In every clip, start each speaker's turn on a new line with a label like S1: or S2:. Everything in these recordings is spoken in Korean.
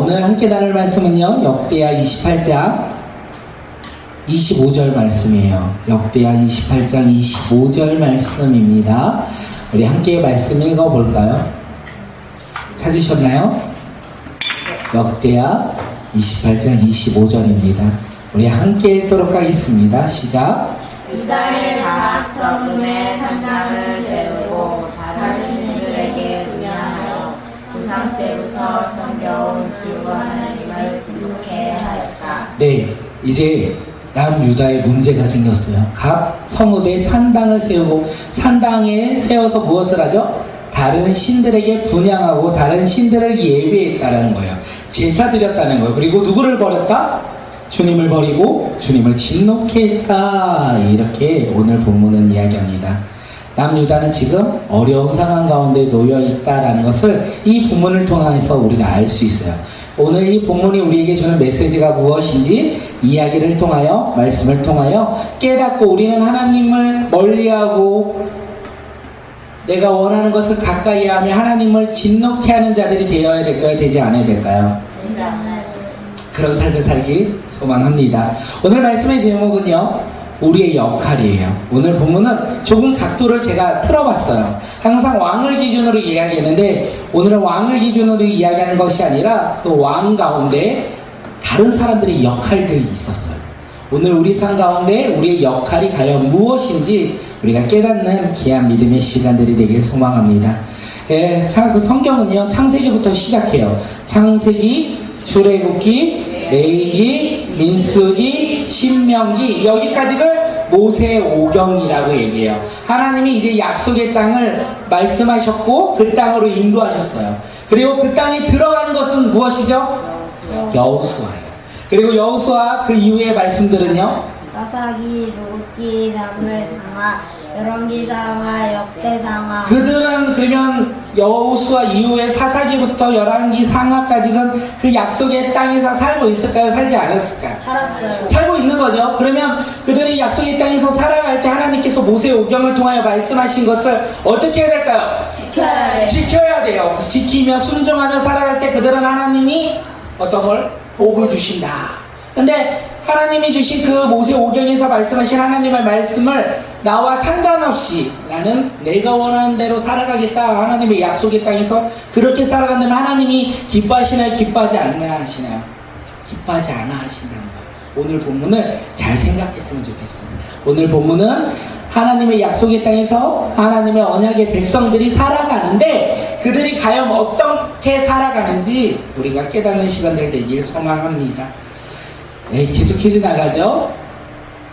S1: 오늘 함께 나눌 말씀은요, 역대하 28장 25절 말씀이에요. 역대하 28장 25절 말씀입니다. 우리 함께 말씀 읽어볼까요? 찾으셨나요? 역대하 28장 25절입니다. 우리 함께 읽도록 하겠습니다. 시작.
S2: 유다의 각 성읍에 산당을 세우고 다른 신들에게 분양하여 조상 때부터 섬겨온 주 하나님을 지독해 하였다.
S1: 네, 이제 남유다에 문제가 생겼어요. 각 성읍에 산당을 세우고, 산당에 세워서 무엇을 하죠? 다른 신들에게 분양하고 다른 신들을 예배했다는 거예요. 제사 드렸다는 거예요. 그리고 누구를 버렸다? 주님을 버리고 주님을 진노케 했다. 이렇게 오늘 본문은 이야기합니다. 남유다는 지금 어려운 상황 가운데 놓여 있다라는 것을 이 본문을 통해서 우리가 알 수 있어요. 오늘 이 본문이 우리에게 주는 메시지가 무엇인지 이야기를 통하여, 말씀을 통하여 깨닫고 우리는 하나님을 멀리하고 내가 원하는 것을 가까이 하며 하나님을 진노케 하는 자들이 되어야 될까요? 되지 않아야 될까요? 그런 삶을 살기 소망합니다. 오늘 말씀의 제목은요, 우리의 역할이에요. 오늘 본문은 조금 각도를 제가 틀어봤어요. 항상 왕을 기준으로 이야기했는데 오늘은 왕을 기준으로 이야기하는 것이 아니라 그 왕 가운데 다른 사람들의 역할들이 있었어요. 오늘 우리 삶 가운데 우리의 역할이 과연 무엇인지 우리가 깨닫는 귀한 믿음의 시간들이 되길 소망합니다. 그 성경은요, 창세기부터 시작해요. 창세기, 출애굽기, 레위기, 민수기, 신명기, 여기까지를 모세오경이라고 얘기해요. 하나님이 이제 약속의 땅을 말씀하셨고 그 땅으로 인도하셨어요. 그리고 그 땅에 들어가는 것은 무엇이죠? 여호수아예요. 그리고 여호수아 그 이후의 말씀들은요,
S2: 사사기, 룻기, 사무엘상하, 열왕기상하, 역대상하.
S1: 그들은 그러면 여호수아 이후에 사사기부터 열왕기 상하까지는 그 약속의 땅에서 살고 있을까요? 살지 않았을까요?
S2: 살았어요.
S1: 살고 있는 거죠. 그러면 그들이 약속의 땅에서 살아갈 때 하나님께서 모세오경을 통하여 말씀하신 것을 어떻게 해야 될까요?
S2: 지켜야 돼.
S1: 지켜야 돼요. 지키며 순종하며 살아갈 때 그들은 하나님이 어떤 걸? 복을 주신다. 근데 하나님이 주신 그 모세오경에서 말씀하신 하나님의 말씀을 나와 상관없이 나는 내가 원하는 대로 살아가겠다. 하나님의 약속의 땅에서 그렇게 살아간다면 하나님이 기뻐하시나요? 기뻐하지 않나 하시나요? 기뻐하지 않아 하신다는 거예요. 오늘 본문을 잘 생각했으면 좋겠어요. 오늘 본문은 하나님의 약속의 땅에서 하나님의 언약의 백성들이 살아가는데 그들이 과연 어떻게 살아가는지 우리가 깨닫는 시간들 되길 소망합니다. 네, 계속해서 나가죠.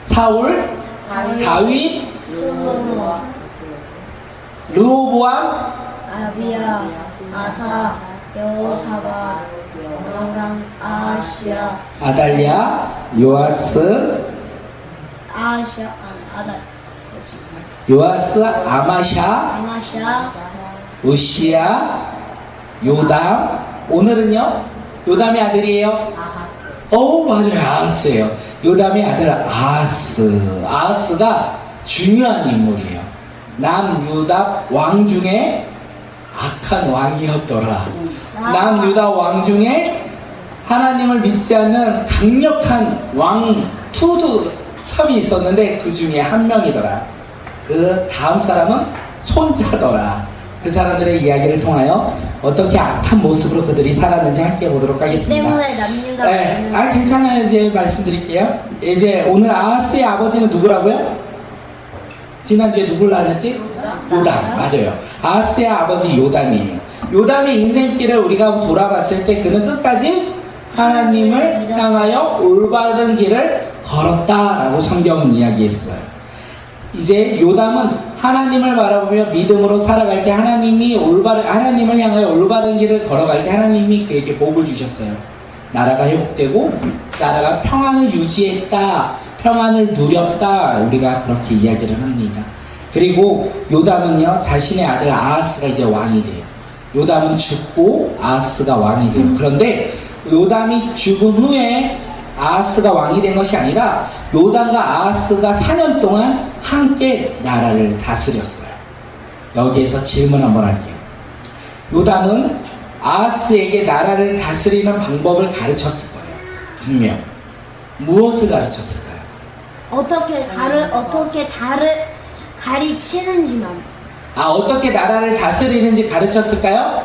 S1: 사울, 다윗, 르호보암,
S2: 아비야, 아사, 여호사밧, 요람, 아시야,
S1: 아달랴, 요아스,
S2: 아달,
S1: 요아스, 아마샤,
S2: 아마샤,
S1: 우시야, 요담. 오늘은요, 요담의 아들이에요. 맞아요. 아하스예요. 요담의 아들 아하스. 아하스가 중요한 인물이에요. 남유다 왕 중에 악한 왕이었더라. 남유다 왕 중에 하나님을 믿지 않는 강력한 왕 텀이 있었는데 그 중에 한 명이더라. 그 다음 사람은 손자더라. 그 사람들의 이야기를 통하여 어떻게 악한 모습으로 그들이 살았는지 함께 보도록 하겠습니다.
S2: 때문에 남유다.
S1: 네, 괜찮아요. 이제 말씀드릴게요. 이제 오늘 아하스의 아버지는 누구라고요? 지난주에 누굴 알았지? 요담. 맞아요. 아하스의 아버지 요담이에요. 요담의 인생길을 우리가 돌아봤을 때 그는 끝까지 하나님을 향하여 올바른 길을 걸었다라고 성경은 이야기했어요. 이제 요담은 하나님을 바라보며 믿음으로 살아갈 때 하나님을 향하여 올바른 길을 걸어갈 때 하나님이 그에게 복을 주셨어요. 나라가 회복되고 나라가 평안을 유지했다, 평안을 누렸다, 우리가 그렇게 이야기를 합니다. 그리고 요담은요, 자신의 아들 아하스가 이제 왕이 돼요. 요담은 죽고 아하스가 왕이 돼요. 그런데 요담이 죽은 후에 아하스가 왕이 된 것이 아니라 요담과 아하스가 4년 동안 함께 나라를 다스렸어요. 여기에서 질문 한번 할게요. 요담은 아하스에게 나라를 다스리는 방법을 가르쳤을 거예요. 분명. 무엇을 가르쳤을까요?
S2: 어떻게 가르치는지만.
S1: 어떻게 나라를 다스리는지 가르쳤을까요?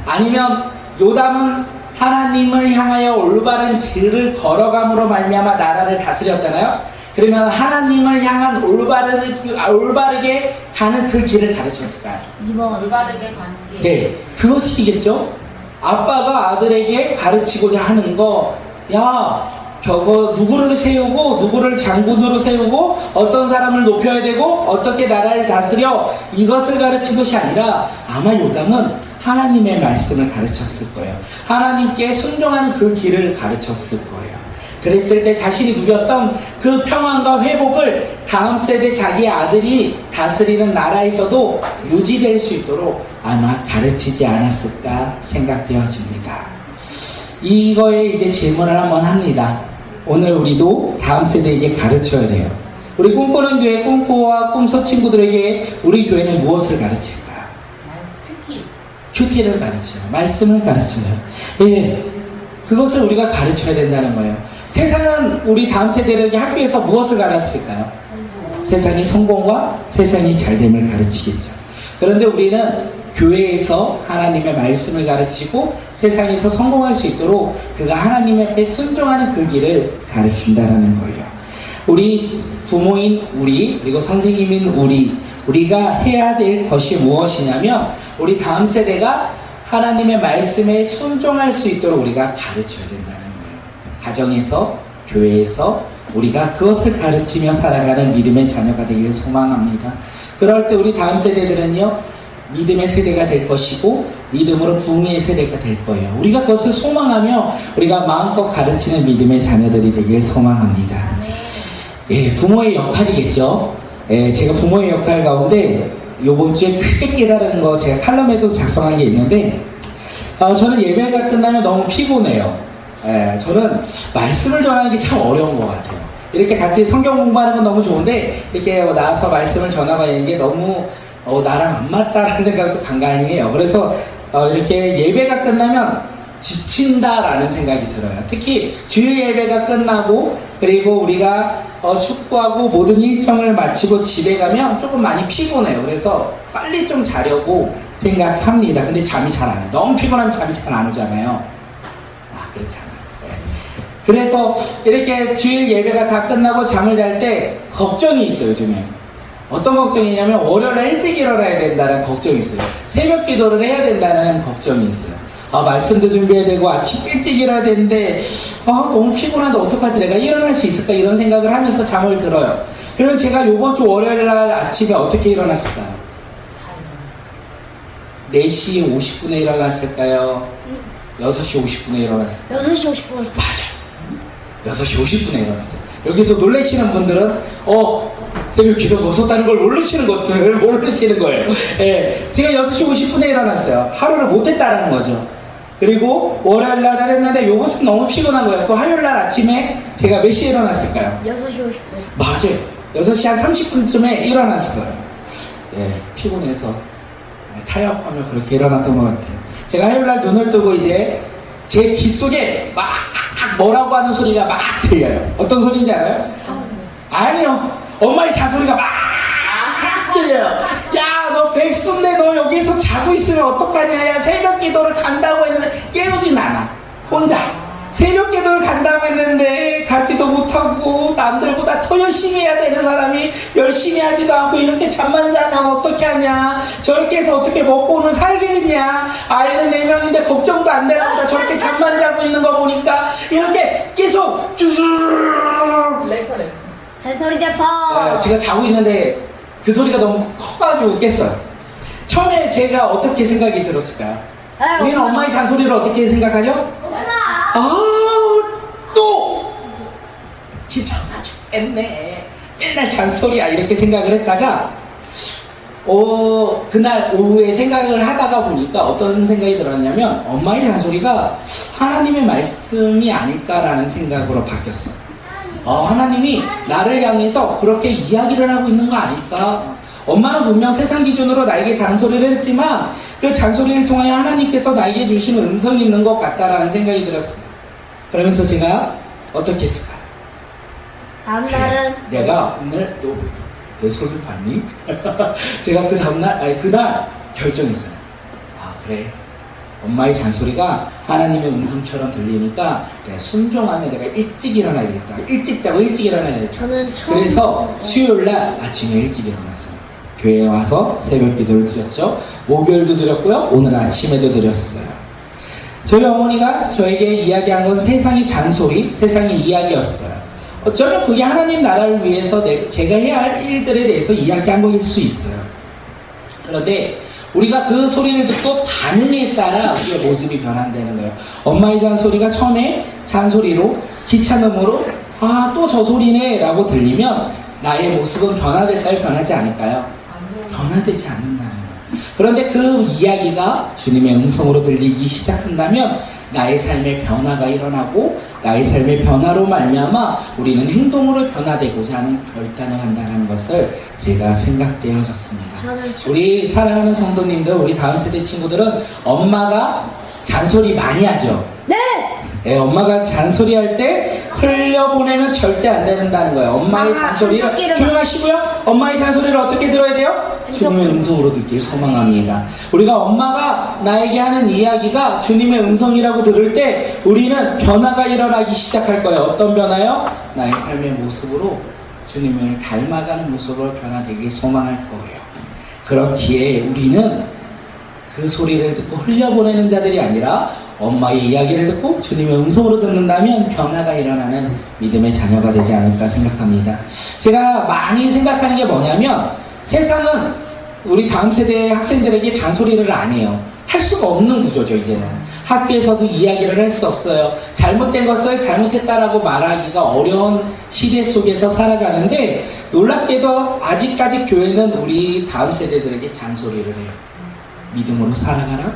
S1: 아니면 요담은 하나님을 향하여 올바른 길을 걸어감으로 말미암아 나라를 다스렸잖아요. 그러면 하나님을 향한 올바르게 가는 그 길을 가르쳤을까요?
S2: 2번.
S3: 올바르게 가는 길.
S1: 네, 그것이겠죠. 아빠가 아들에게 가르치고자 하는 거, 야, 저거 누구를 세우고 누구를 장군으로 세우고 어떤 사람을 높여야 되고 어떻게 나라를 다스려, 이것을 가르친 것이 아니라 아마 요담은 하나님의 말씀을 가르쳤을 거예요. 하나님께 순종하는 그 길을 가르쳤을 거예요. 그랬을 때 자신이 누렸던 그 평안과 회복을 다음 세대 자기 아들이 다스리는 나라에서도 유지될 수 있도록 아마 가르치지 않았을까 생각되어집니다. 이거에 이제 질문을 한번 합니다. 오늘 우리도 다음 세대에게 가르쳐야 돼요. 우리 꿈꾸는 교회 꿈꾸와 꿈소 친구들에게 우리 교회는 무엇을 가르칠까요? 큐티를 가르쳐요. 말씀을 가르쳐요. 예, 그것을 우리가 가르쳐야 된다는 거예요. 세상은 우리 다음 세대에게 학교에서 무엇을 가르칠까요? 세상이 성공과 세상이 잘됨을 가르치겠죠. 그런데 우리는 교회에서 하나님의 말씀을 가르치고 세상에서 성공할 수 있도록 그가 하나님 앞에 순종하는 그 길을 가르친다는 거예요. 우리 부모인 우리, 그리고 선생님인 우리가 해야 될 것이 무엇이냐면 우리 다음 세대가 하나님의 말씀에 순종할 수 있도록 우리가 가르쳐야 된다는 거예요. 가정에서, 교회에서 우리가 그것을 가르치며 살아가는 믿음의 자녀가 되기를 소망합니다. 그럴 때 우리 다음 세대들은요, 믿음의 세대가 될 것이고 믿음으로 부흥의 세대가 될 거예요. 우리가 그것을 소망하며 우리가 마음껏 가르치는 믿음의 자녀들이 되기를 소망합니다. 예, 부모의 역할이겠죠. 예, 제가 부모의 역할 가운데 요번 주에 크게 깨달은 거 제가 칼럼에도 작성한 게 있는데, 저는 예배가 끝나면 너무 피곤해요. 예, 저는 말씀을 전하는 게 참 어려운 것 같아요. 이렇게 같이 성경 공부하는 건 너무 좋은데 이렇게 나와서 말씀을 전하는 게 너무 나랑 안 맞다라는 생각도 간간히 해요. 그래서 이렇게 예배가 끝나면 지친다라는 생각이 들어요. 특히 주일 예배가 끝나고 그리고 우리가 축구하고 모든 일정을 마치고 집에 가면 조금 많이 피곤해요. 그래서 빨리 좀 자려고 생각합니다. 근데 잠이 잘 안 와요. 너무 피곤하면 잠이 잘 안 오잖아요. 그렇잖아요. 네. 그래서 이렇게 주일 예배가 다 끝나고 잠을 잘 때 걱정이 있어요, 요즘에. 어떤 걱정이냐면 월요일에 일찍 일어나야 된다는 걱정이 있어요. 새벽 기도를 해야 된다는 걱정이 있어요. 말씀도 준비해야 되고 아침 일찍 일어나야 되는데 너무 피곤한데 어떡하지, 내가 일어날 수 있을까, 이런 생각을 하면서 잠을 들어요. 그러면 제가 요번 주 월요일 날 아침에 어떻게 일어났을까요? 4시 50분에 일어났을까요? 6시 50분에 일어났을까요?
S2: 6시 50분.
S1: 맞아요. 6시 50분에 일어났어요. 여기서 놀라시는 분들은 새벽 기도 멈췄다는 걸 모르시는 거예요. 예, 제가 6시 50분에 일어났어요. 하루를 못했다라는 거죠. 그리고 월요일 날 했는데 요거 좀 너무 피곤한 거예요. 또 화요일 날 아침에 제가 몇 시에 일어났을까요?
S2: 6시 50분.
S1: 맞아요. 6시 한 30분쯤에 일어났어요. 예, 피곤해서 타협하며 그렇게 일어났던 것 같아요. 제가 화요일 날 눈을 뜨고 이제 제 귀 속에 막 뭐라고 하는 소리가 막 들려요. 어떤 소리인지 알아요? 아니요. 엄마의 자소리가 막 들려요. 야, 너 백수인데 너 여기서 자고 있으면 어떡하냐. 야, 새벽 기도를 간다고 했는데 깨우진 않아. 혼자. 새벽 기도를 간다고 했는데 가지도 못하고 남들보다 더 열심히 해야 되는 사람이 열심히 하지도 않고 이렇게 잠만 자면 어떻게 하냐. 저렇게 해서 어떻게 먹고는 살겠냐. 아이는 4명인데 걱정도 안 되나 보다. 저렇게 잠만 자고 있는 거 보니까 이렇게 계속 쭈르르르
S2: 새소리 대파.
S1: 제가 자고 있는데 그 소리가 너무 커가지고 깼어요. 처음에 제가 어떻게 생각이 들었을까요? 우리는 엄마의 잔소리를 어떻게 생각하죠? 또 귀찮아 죽겠네, 맨날 잔소리야, 이렇게 생각을 했다가 그날 오후에 생각을 하다가 보니까 어떤 생각이 들었냐면 엄마의 잔소리가 하나님의 말씀이 아닐까라는 생각으로 바뀌었어요. 하나님이 나를 향해서 그렇게 이야기를 하고 있는 거 아닐까? 엄마는 분명 세상 기준으로 나에게 잔소리를 했지만 그 잔소리를 통하여 하나님께서 나에게 주시는 음성이 있는 것 같다라는 생각이 들었어요. 그러면서 제가 어떻게 했을까요?
S2: 다음 날은
S1: 내가 오늘 또 내 소리 봤니? 제가 그 다음날, 아니 그날 결정했어요. 아 그래, 엄마의 잔소리가 하나님의 음성처럼 들리니까 내가 순종하면 내가 일찍 일어나야겠다. 일찍 자고 일찍 일어나야겠다.
S2: 저는 처음
S1: 그래서 수요일날 아침에 일찍 일어났어요. 교회에 와서 새벽 기도를 드렸죠. 목요일도 드렸고요. 오늘 아침에도 드렸어요. 저희 어머니가 저에게 이야기한 건 세상의 잔소리, 세상의 이야기였어요. 어쩌면 그게 하나님 나라를 위해서 제가 해야 할 일들에 대해서 이야기한 거일 수 있어요. 그런데 우리가 그 소리를 듣고 반응에 따라 우리의 모습이 변한다는 거예요. 엄마의 잔소리가 처음에 잔소리로, 귀찮음으로 아, 또 저 소리네 라고 들리면 나의 모습은 변화될까요? 변하지 않을까요? 변화되지 않는다는 거예요. 그런데 그 이야기가 주님의 음성으로 들리기 시작한다면 나의 삶의 변화가 일어나고 나의 삶의 변화로 말미암아 우리는 행동으로 변화되고자 하는 결단을 한다는 것을 제가 생각되어졌습니다. 우리 사랑하는 성도님들, 우리 다음 세대 친구들은 엄마가 잔소리 많이 하죠.
S2: 네!
S1: 네, 엄마가 잔소리할 때 흘려보내면 절대 안 된다는 거예요. 엄마의 잔소리를 조용하시고요. 엄마의 잔소리를 어떻게 들어야 돼요? 주님의 음성으로 듣길 소망합니다. 우리가 엄마가 나에게 하는 이야기가 주님의 음성이라고 들을 때 우리는 변화가 일어나기 시작할 거예요. 어떤 변화요? 나의 삶의 모습으로 주님을 닮아가는 모습으로 변화되길 소망할 거예요. 그렇기에 우리는 그 소리를 듣고 흘려보내는 자들이 아니라 엄마의 이야기를 듣고 주님의 음성으로 듣는다면 변화가 일어나는 믿음의 자녀가 되지 않을까 생각합니다. 제가 많이 생각하는 게 뭐냐면 세상은 우리 다음 세대 학생들에게 잔소리를 안 해요. 할 수가 없는 구조죠. 이제는 학교에서도 이야기를 할 수 없어요. 잘못된 것을 잘못했다라고 말하기가 어려운 시대 속에서 살아가는데 놀랍게도 아직까지 교회는 우리 다음 세대들에게 잔소리를 해요. 믿음으로 살아가라.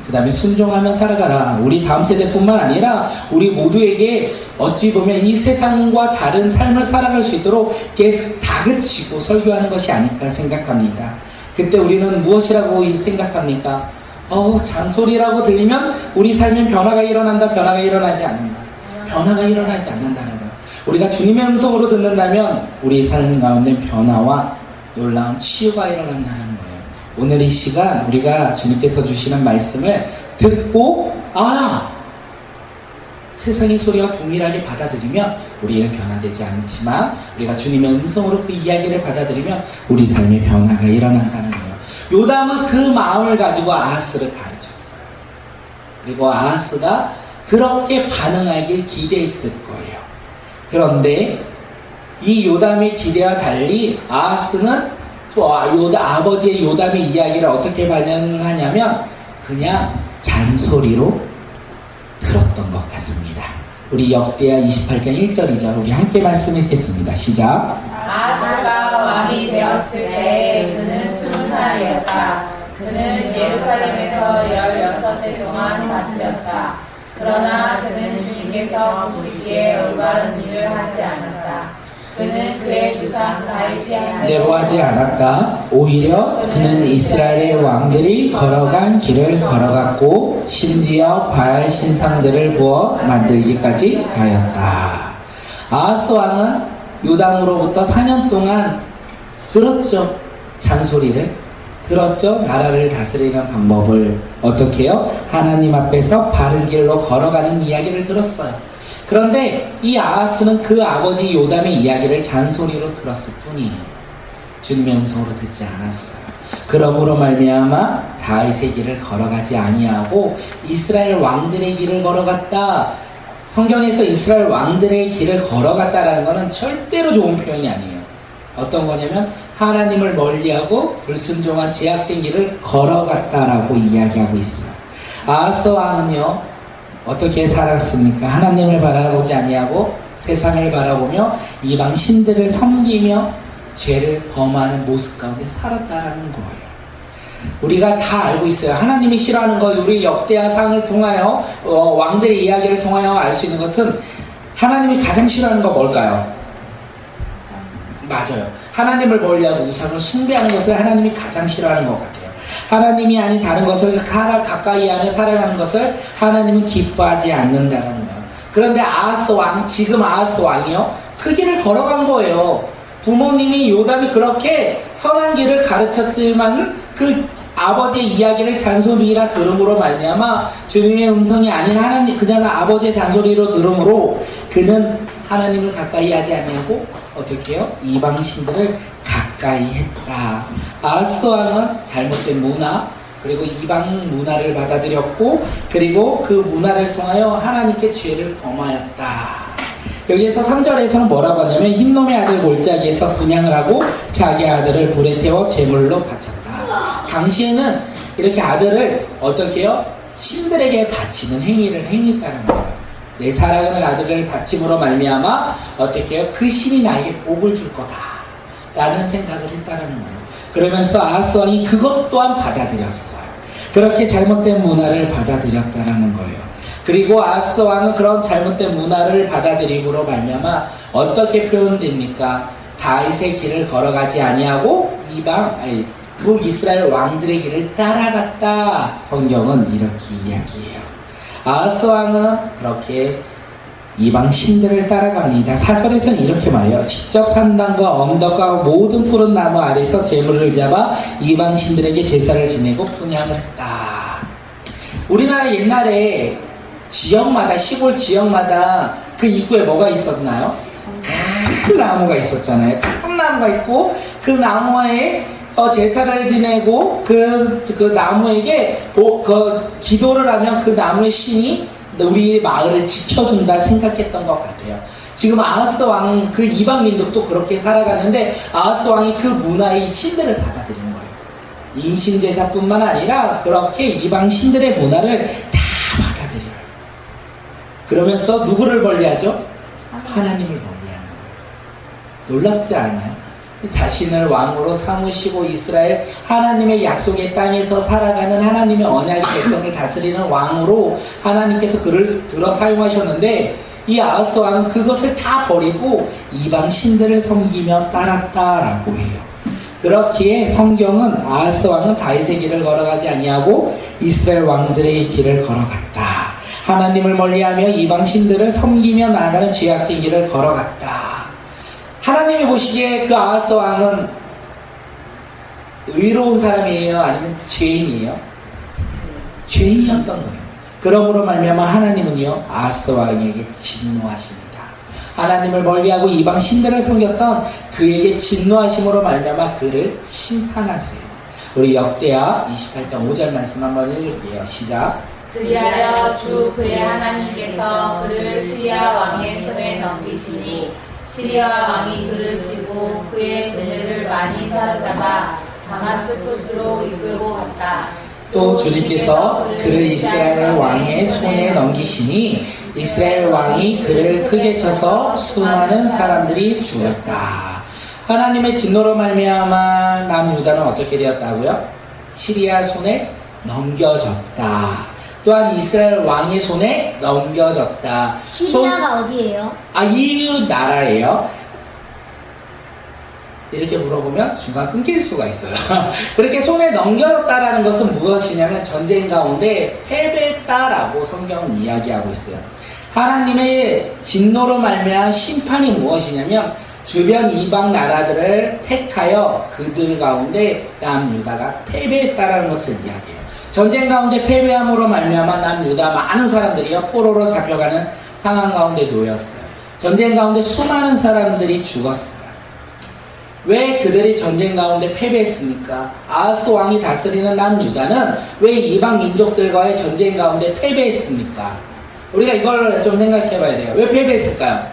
S1: 그 다음에 순종하며 살아가라. 우리 다음 세대뿐만 아니라 우리 모두에게 어찌 보면 이 세상과 다른 삶을 살아갈 수 있도록 계속 다그치고 설교하는 것이 아닐까 생각합니다. 그때 우리는 무엇이라고 생각합니까? 잔소리라고 들리면 우리 삶엔 변화가 일어난다, 변화가 일어나지 않는다. 변화가 일어나지 않는다는 거예요. 우리가 주님의 음성으로 듣는다면 우리 삶 가운데 변화와 놀라운 치유가 일어난다는 거예요. 오늘 이 시간 우리가 주님께서 주시는 말씀을 듣고 세상의 소리와 동일하게 받아들이면 우리는 변화되지 않지만 우리가 주님의 음성으로 그 이야기를 받아들이면 우리 삶의 변화가 일어난다는 거예요. 요담은 그 마음을 가지고 아하스를 가르쳤어요. 그리고 아하스가 그렇게 반응하길 기대했을 거예요. 그런데 이 요담의 기대와 달리 아하스는 아버지의 요담의 이야기를 어떻게 반응하냐면 그냥 잔소리로 들었던 것 같습니다. 우리 역대하 28장 1절이죠. 우리 함께 말씀 읽겠습니다. 시작.
S3: 아하스가 왕이 되었을 때 그는 20살이었다. 그는 예루살렘에서 16해 동안 다스렸다. 그러나 그는 주님께서 보시기에 올바른 일을 하지 않았다. 그는 그의 주상 다윗이 한
S1: 대로 하지 않았다. 오히려 그는 이스라엘의 왕들이 걸어간 길을 걸어갔고 심지어 바알 신상들을 부어 만들기까지 하였다. 아하스 왕은 요담으로부터 4년 동안 들었죠. 잔소리를 들었죠. 나라를 다스리는 방법을 어떻게 해요? 하나님 앞에서 바른 길로 걸어가는 이야기를 들었어요. 그런데 이 아하스는 그 아버지 요담의 이야기를 잔소리로 들었을 뿐이에요. 주님의 음성으로 듣지 않았어요. 그러므로 말미암아 다윗의 길을 걸어가지 아니하고 이스라엘 왕들의 길을 걸어갔다. 성경에서 이스라엘 왕들의 길을 걸어갔다라는 것은 절대로 좋은 표현이 아니에요. 어떤 거냐면 하나님을 멀리하고 불순종한 제약된 길을 걸어갔다라고 이야기하고 있어요. 아하스 왕은요 어떻게 살았습니까? 하나님을 바라보지 아니하고 세상을 바라보며 이방 신들을 섬기며 죄를 범하는 모습 가운데 살았다라는 거예요. 우리가 다 알고 있어요. 하나님이 싫어하는 거 우리 역대하상을 통하여 왕들의 이야기를 통하여 알 수 있는 것은 하나님이 가장 싫어하는 거 뭘까요? 맞아요. 하나님을 멀리하고 우상을 숭배하는 것을 하나님이 가장 싫어하는 것 같아요. 하나님이 아닌 다른 것을 가까이 하며 살아가는 것을 하나님은 기뻐하지 않는다라는 거예요. 그런데 아하스 왕, 지금 아하스 왕이요, 그 길을 걸어간 거예요. 부모님이 요담이 그렇게 선한 길을 가르쳤지만 그 아버지의 이야기를 잔소리라 들음으로 말미암아 주님의 음성이 아닌 하나님, 그냥 아버지의 잔소리로 들음으로 그는 하나님을 가까이 하지 아니하고 어떻게 해요? 이방 신들을 가까이 했다. 아하스 왕은 잘못된 문화, 그리고 이방 문화를 받아들였고, 그리고 그 문화를 통하여 하나님께 죄를 범하였다. 여기에서 3절에서는 뭐라고 하냐면 흰놈의 아들 골짜기에서 분향을 하고 자기 아들을 불에 태워 제물로 바쳤다. 당시에는 이렇게 아들을 어떻게 해요? 신들에게 바치는 행위를 행했다는 거예요. 내 사랑하는 아들을 바침으로 말미암아 어떻게 해요? 그 신이 나에게 복을 줄 거다 라는 생각을 했다는 거예요. 그러면서 아하스 왕이 그것 또한 받아들였어요. 그렇게 잘못된 문화를 받아들였다는 거예요. 그리고 아하스 왕은 그런 잘못된 문화를 받아들임으로 말미암아 어떻게 표현됩니까? 다윗의 길을 걸어가지 아니하고 북이스라엘 왕들의 길을 따라갔다. 성경은 이렇게 이야기해요. 아하스 왕은 그렇게 이방 신들을 따라갑니다. 4절에서는 이렇게 말해요. 직접 산당과 언덕과 모든 푸른 나무 아래서 제물을 잡아 이방 신들에게 제사를 지내고 분향을 했다. 우리나라 옛날에 지역마다, 시골 지역마다 그 입구에 뭐가 있었나요? 큰 나무가 있었잖아요. 큰 나무가 있고 그 나무에 제사를 지내고 그 나무에게 기도를 하면 그 나무의 신이 우리 마을을 지켜준다 생각했던 것 같아요. 지금 아하스 왕, 그 이방 민족도 그렇게 살아가는데 아하스 왕이 그 문화의 신들을 받아들인 거예요. 인신제사뿐만 아니라 그렇게 이방 신들의 문화를 다 받아들여요. 그러면서 누구를 멀리하죠? 하나님을 멀리하는 거예요. 놀랍지 않아요? 자신을 왕으로 삼으시고 이스라엘 하나님의 약속의 땅에서 살아가는 하나님의 언약의 백성을 다스리는 왕으로 하나님께서 그를 들어 사용하셨는데 이 아하스 왕은 그것을 다 버리고 이방 신들을 섬기며 따랐다라고 해요. 그렇기에 성경은 아하스 왕은 다윗의 길을 걸어가지 아니하고 이스라엘 왕들의 길을 걸어갔다. 하나님을 멀리하며 이방 신들을 섬기며 나아가는 죄악된 길을 걸어갔다. 하나님이 보시기에 그 아하스 왕은 의로운 사람이에요? 아니면 죄인이에요? 죄인이었던 거예요. 그러므로 말미암아 하나님은요 아하스 왕에게 진노하십니다. 하나님을 멀리하고 이방 신들을 섬겼던 그에게 진노하심으로 말미암아 그를 심판하세요. 우리 역대하 28장 5절 말씀 한번 읽을게요. 시작.
S3: 그리하여 주 그의 하나님께서 그를 시리아 왕의 손에 넘기시니 시리아 왕이 그를 치고 그의 그네를 많이 사로잡아 다마스쿠스로 이끌고 갔다.
S1: 또 주님께서 그를 이스라엘 왕의 손에 넘기시니 이스라엘 왕이 그를 크게 쳐서 수많은 사람들이 죽었다. 하나님의 진노로 말미암아 남유다는 어떻게 되었다고요? 시리아 손에 넘겨졌다. 또한 이스라엘 왕의 손에 넘겨졌다.
S2: 시리아가 어디예요?
S1: 이웃 나라예요. 이렇게 물어보면 중간 끊길 수가 있어요. 그렇게 손에 넘겨졌다라는 것은 무엇이냐면 전쟁 가운데 패배했다라고 성경은 이야기하고 있어요. 하나님의 진노로 말미암은 심판이 무엇이냐면 주변 이방 나라들을 택하여 그들 가운데 남유다가 패배했다라는 것을 이야기해요. 전쟁 가운데 패배함으로 말미암아 남유다 많은 사람들이요 포로로 잡혀가는 상황 가운데 놓였어요. 전쟁 가운데 수많은 사람들이 죽었어요. 왜 그들이 전쟁 가운데 패배했습니까? 아하스 왕이 다스리는 남유다는 왜 이방 민족들과의 전쟁 가운데 패배했습니까? 우리가 이걸 좀 생각해 봐야 돼요. 왜 패배했을까요?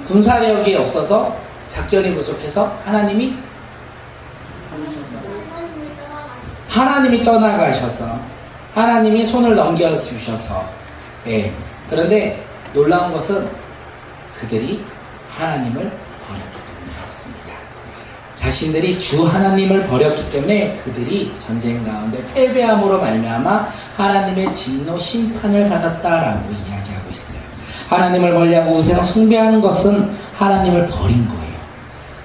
S1: 군사력이 없어서 작전이 부족해서 하나님이 떠나가셔서 하나님이 손을 넘겨주셔서 그런데 놀라운 것은 그들이 하나님을 버렸기 때문에 그렇습니다. 자신들이 주 하나님을 버렸기 때문에 그들이 전쟁 가운데 패배함으로 말미암아 하나님의 진노 심판을 받았다라고 이야기하고 있어요. 하나님을 멀리하고 우상 숭배하는 것은 하나님을 버린 거예요.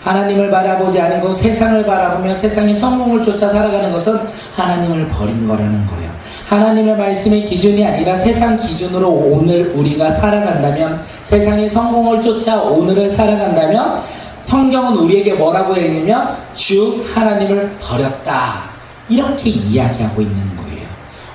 S1: 하나님을 바라보지 않고 세상을 바라보며 세상의 성공을 쫓아 살아가는 것은 하나님을 버린 거라는 거예요. 하나님의 말씀의 기준이 아니라 세상 기준으로 오늘 우리가 살아간다면, 세상의 성공을 쫓아 오늘을 살아간다면, 성경은 우리에게 뭐라고 했냐면 주 하나님을 버렸다, 이렇게 이야기하고 있는 거예요.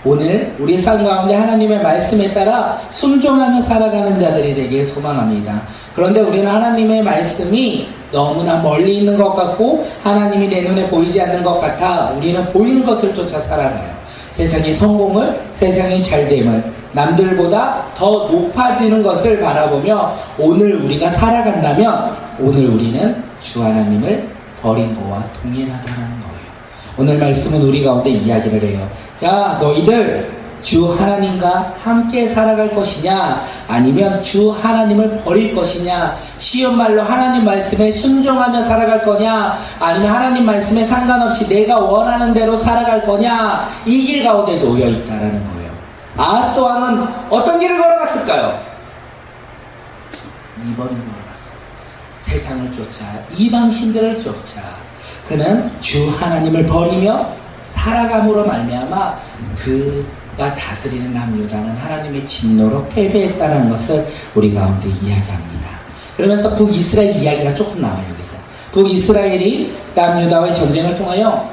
S1: 오늘 우리 삶 가운데 하나님의 말씀에 따라 순종하며 살아가는 자들이 되길 소망합니다. 그런데 우리는 하나님의 말씀이 너무나 멀리 있는 것 같고 하나님이 내 눈에 보이지 않는 것 같아 우리는 보이는 것을 쫓아 살아가요. 세상의 성공을, 세상의 잘됨을, 남들보다 더 높아지는 것을 바라보며 오늘 우리가 살아간다면 오늘 우리는 주 하나님을 버린 거와 동일하다는 거예요. 오늘 말씀은 우리 가운데 이야기를 해요. 야, 너희들 주 하나님과 함께 살아갈 것이냐, 아니면 주 하나님을 버릴 것이냐, 쉬운 말로 하나님 말씀에 순종하며 살아갈 거냐, 아니면 하나님 말씀에 상관없이 내가 원하는 대로 살아갈 거냐, 이 길 가운데 놓여 있다라는 거예요. 아하스 왕은 어떤 길을 걸어갔을까요? 2번을 걸어갔어요. 세상을 쫓아, 이방신들을 쫓아 그는 주 하나님을 버리며 살아감으로 말미암아 그가 다스리는 남유다는 하나님의 진노로 패배했다는 것을 우리 가운데 이야기합니다. 그러면서 북이스라엘 이야기가 조금 나와요. 여기서 북이스라엘이 남유다와의 전쟁을 통하여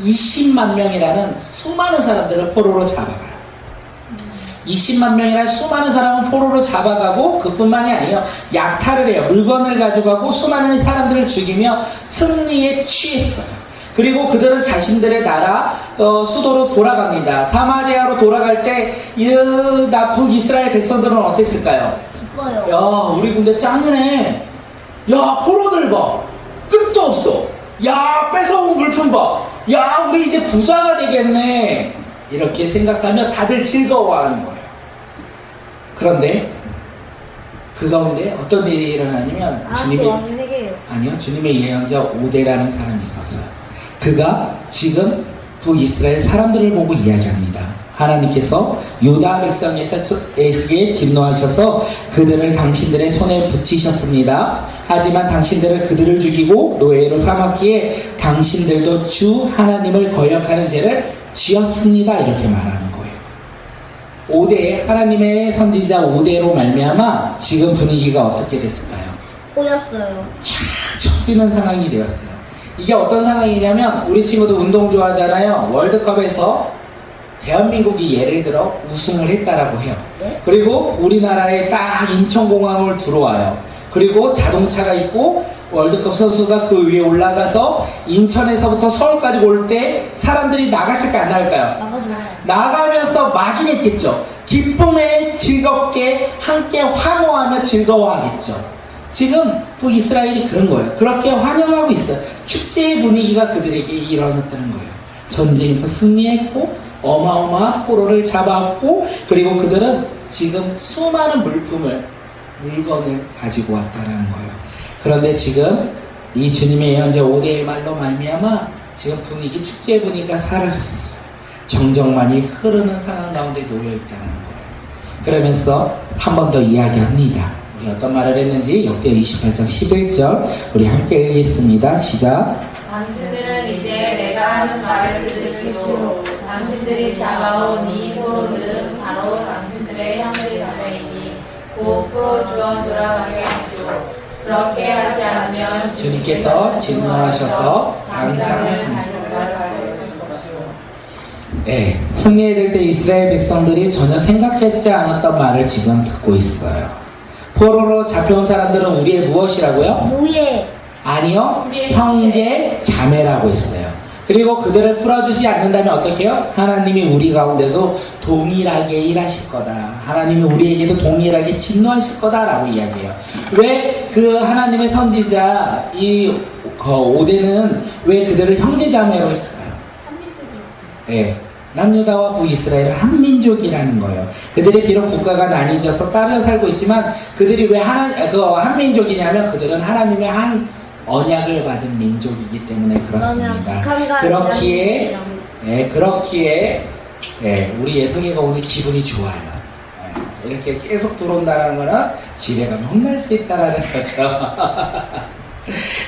S1: 20만 명이라는 수많은 사람들을 포로로 잡아가요. 20만 명이라는 수많은 사람을 포로로 잡아가고 그뿐만이 아니에요. 약탈을 해요. 물건을 가져가고 수많은 사람들을 죽이며 승리에 취했어요. 그리고 그들은 자신들의 나라 수도로 돌아갑니다. 사마리아로 돌아갈 때 북이스라엘 백성들은 어땠을까요?
S2: 기뻐요.
S1: 야, 우리 군대 짱이네. 야, 포로들 봐. 끝도 없어. 야, 뺏어온 물품 봐. 야, 우리 이제 부자가 되겠네. 이렇게 생각하며 다들 즐거워하는 거예요. 그런데 그 가운데 어떤 일이 일어나냐면
S2: 아하스 왕이 회개해요.
S1: 아니요, 주님의 예언자 오데라는 사람이 있었어요. 그가 지금 북이스라엘 사람들을 보고 이야기합니다. 하나님께서 유다 백성에게 진노하셔서 그들을 당신들의 손에 붙이셨습니다. 하지만 당신들은 그들을 죽이고 노예로 삼았기에 당신들도 주 하나님을 거역하는 죄를 지었습니다. 이렇게 말하는 거예요. 오대, 하나님의 선지자 오대로 말미암아 지금 분위기가 어떻게 됐을까요?
S2: 꼬였어요.
S1: 촥 처지는 상황이 되었어요. 이게 어떤 상황이냐면 우리 친구도 운동 좋아하잖아요. 월드컵에서 대한민국이 예를 들어 우승을 했다라고 해요.
S2: 네?
S1: 그리고 우리나라에 딱 인천공항을 들어와요. 그리고 자동차가 있고 월드컵 선수가 그 위에 올라가서 인천에서부터 서울까지 올 때 사람들이 나갔을까 안 나갈까요?
S2: 나가지 마요.
S1: 나가면서 막이겠죠. 기쁨에 즐겁게 함께 환호하며 즐거워하겠죠. 지금 북이스라엘이 그런 거예요. 그렇게 환영하고 있어요. 축제의 분위기가 그들에게 일어났다는 거예요. 전쟁에서 승리했고 어마어마한 포로를 잡았고 그리고 그들은 지금 수많은 물건을 가지고 왔다는 거예요. 그런데 지금 이 주님의 예언자 오대의 말로 말미암아 지금 분위기, 축제 분위기가 사라졌어요. 정적만이 흐르는 상황 가운데 놓여 있다는 거예요. 그러면서 한 번 더 이야기합니다. 우리 어떤 말을 했는지 역대 28장 11절 우리 함께 읽겠습니다. 시작.
S3: 당신들은 이제 내가 하는 말을 들으시고 당신들이 잡아온 이 포로들은 바로 당신들의 형제 자매이니 곧 포로 주어 돌아가게 하시오. 그렇게 하지 않으면
S1: 주님께서 진노하셔서 당장을 네, 승리해야 될 때 이스라엘 백성들이 전혀 생각했지 않았던 말을 지금 듣고 있어요. 포로로 잡혀온 사람들은 우리의 무엇이라고요?
S2: 노예.
S1: 아니요, 형제, 자매라고 했어요. 그리고 그들을 풀어주지 않는다면 어떻게 해요? 하나님이 우리 가운데서 동일하게 일하실 거다. 하나님이 우리에게도 동일하게 진노하실 거다라고 이야기해요. 왜 그 하나님의 선지자 오대는 왜 그들을 형제자매로 했을까요? 네, 남유다와 북이스라엘은 한민족이라는 거예요. 그들이 비록 국가가 나뉘어서 따로 살고 있지만 그들이 왜 한민족이냐면 그들은 하나님의 한 언약을 받은 민족이기 때문에 그렇습니다. 그렇기에 우리 예성이가 오늘 기분이 좋아요. 이렇게 계속 들어온다는 거는 집에 가면 혼날 수 있다는 거죠.